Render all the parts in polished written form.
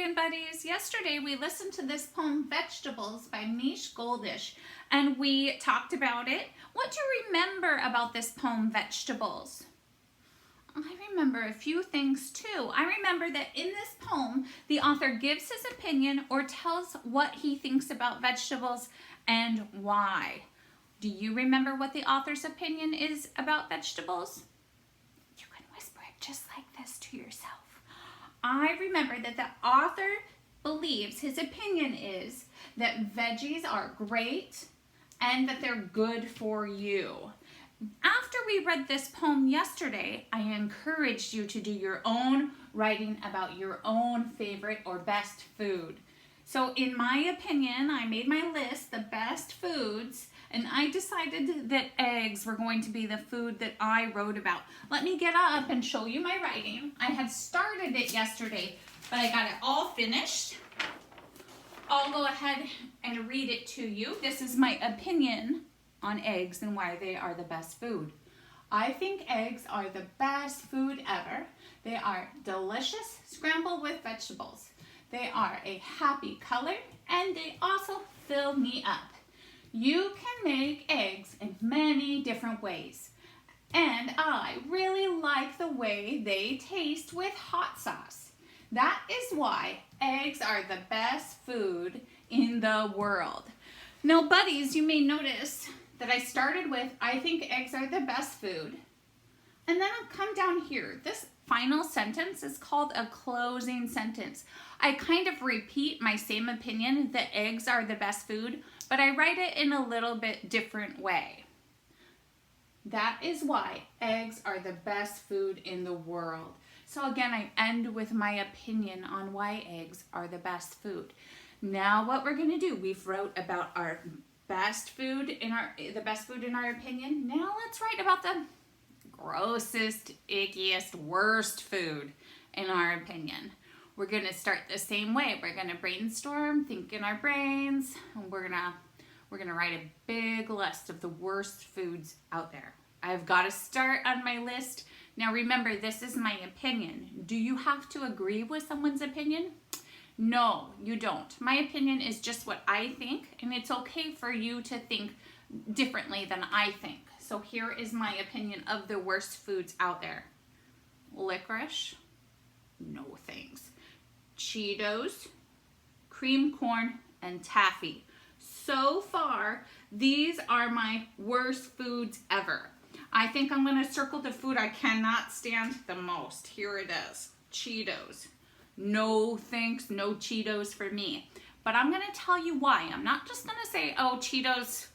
Reading Buddies. Yesterday we listened to this poem, Vegetables by Mish Goldish, and we talked about it. What do you remember about this poem, Vegetables? I remember a few things too. I remember that in this poem, the author gives his opinion or tells what he thinks about vegetables and why. Do you remember what the author's opinion is about vegetables? You can whisper it just like this to yourself. I remember that the author believes his opinion is that veggies are great and that they're good for you. After we read this poem yesterday, I encouraged you to do your own writing about your own favorite or best food. So in my opinion, I made my list, the best foods, and I decided that eggs were going to be the food that I wrote about. Let me get up and show you my writing. I had started it yesterday, but I got it all finished. I'll go ahead and read it to you. This is my opinion on eggs and why they are the best food. I think eggs are the best food ever. They are delicious, scrambled with vegetables. They are a happy color, and they also fill me up. You can make eggs in many different ways, and I really like the way they taste with hot sauce. That is why eggs are the best food in the world. Now, buddies, you may notice that I started with, I think eggs are the best food, and then I'll come down here. This final sentence is called a closing sentence. I kind of repeat my same opinion that eggs are the best food, but I write it in a little bit different way. That is why eggs are the best food in the world. So again, I end with my opinion on why eggs are the best food. Now what we're gonna do, we've wrote about our best food the best food in our opinion. Now let's write about the grossest, ickiest, worst food in our opinion. We're gonna start the same way. We're gonna brainstorm, think in our brains, and we're gonna write a big list of the worst foods out there. I've got to start on my list. Now remember, this is my opinion. Do you have to agree with someone's opinion? No, you don't. My opinion is just what I think, and it's okay for you to think differently than I think. So here is my opinion of the worst foods out there. Licorice, no thanks. Cheetos, cream corn, and taffy. So far, these are my worst foods ever. I think I'm gonna circle the food I cannot stand the most. Here it is, Cheetos. No thanks, no Cheetos for me. But I'm gonna tell you why. I'm not just gonna say, oh, Cheetos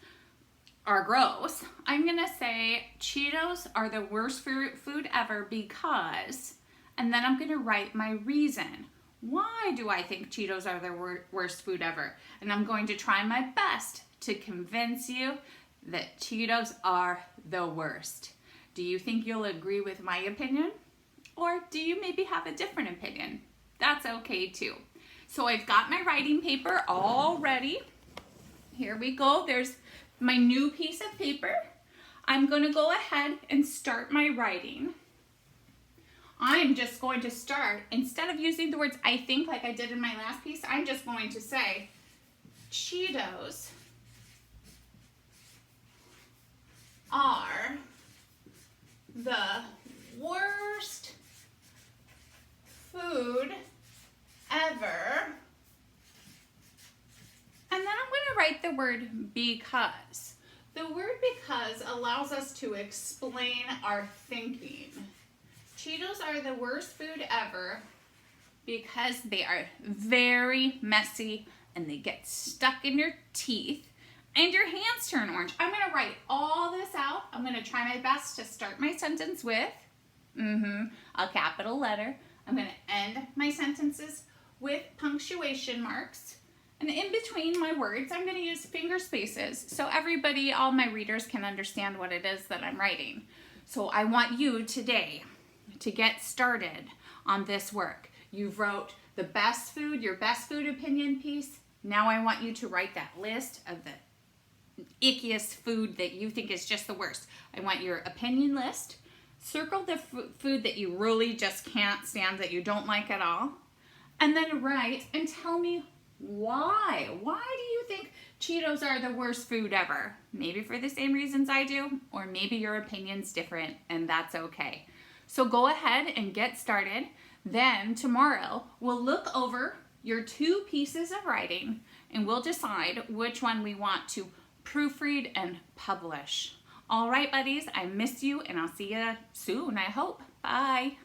are gross. I'm gonna say Cheetos are the worst food ever because, and then I'm gonna write my reason. Why do I think Cheetos are the worst food ever? And I'm going to try my best to convince you that Cheetos are the worst. Do you think you'll agree with my opinion? Or do you maybe have a different opinion? That's okay too. So I've got my writing paper all ready. Here we go. There's my new piece of paper. I'm going to go ahead and start my writing. I'm just going to start, instead of using the words I think like I did in my last piece, I'm just going to say Cheetos are the worst food ever. And then I'm going to write the word because. The word because allows us to explain our thinking. Cheetos are the worst food ever because they are very messy and they get stuck in your teeth and your hands turn orange. I'm going to write all this out. I'm going to try my best to start my sentence with a capital letter. I'm going to end my sentences with punctuation marks. And in between my words, I'm going to use finger spaces so everybody, all my readers, can understand what it is that I'm writing. So I want you today to get started on this work. You've wrote the best food, your best food opinion piece. Now I want you to write that list of the ickiest food that you think is just the worst. I want your opinion list. Circle the food that you really just can't stand, that you don't like at all. and then write and tell me why. Why do you think Cheetos are the worst food ever? Maybe for the same reasons I do, or maybe your opinion's different, and that's okay. So go ahead and get started. Then tomorrow we'll look over your 2 pieces of writing and we'll decide which one we want to proofread and publish. All right, buddies, I miss you and I'll see you soon, I hope. Bye.